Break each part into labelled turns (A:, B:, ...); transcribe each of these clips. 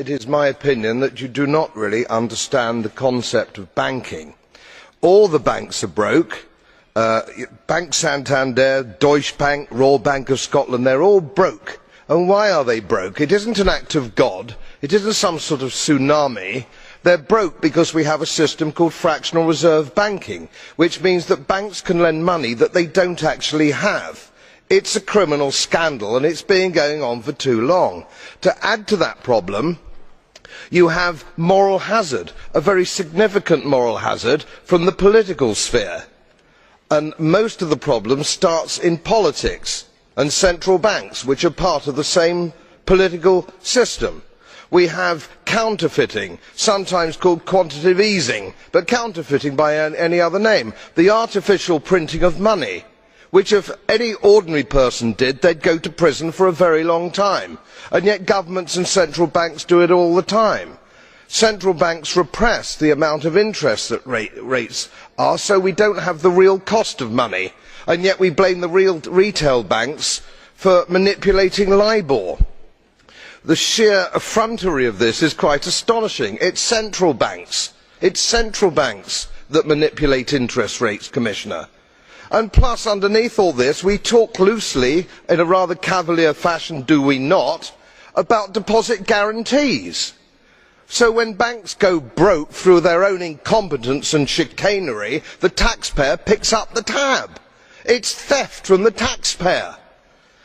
A: It is my opinion that you do not really understand the concept of banking. All the banks are broke. Bank Santander, Deutsche Bank, Royal Bank of Scotland, they are all broke. And why are they broke? It isn't an act of God. It isn't some sort of tsunami. They are broke because we have a system called fractional reserve banking, which means that banks can lend money that they do not actually have. It is a criminal scandal and it has been going on for too long. To add to that problem, you have moral hazard, a very significant moral hazard from the political sphere. And most of the problem starts in politics and central banks, which are part of the same political system. We have counterfeiting, sometimes called quantitative easing, but counterfeiting by any other name. The artificial printing of money, which if any ordinary person did, they would go to prison for a very long time. And yet governments and central banks do it all the time. Central banks repress the amount of interest that rates are, so we do not have the real cost of money. And yet we blame the retail banks for manipulating LIBOR. The sheer effrontery of this is quite astonishing. It is central banks that manipulate interest rates, Commissioner. And plus, underneath all this, we talk loosely, in a rather cavalier fashion, do we not, about deposit guarantees. So when banks go broke through their own incompetence and chicanery, the taxpayer picks up the tab. It is theft from the taxpayer.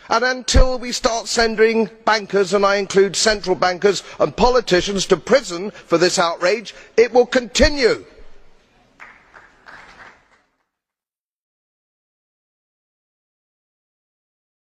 A: And until we start sending bankers, and I include central bankers and politicians, to prison for this outrage, it will continue.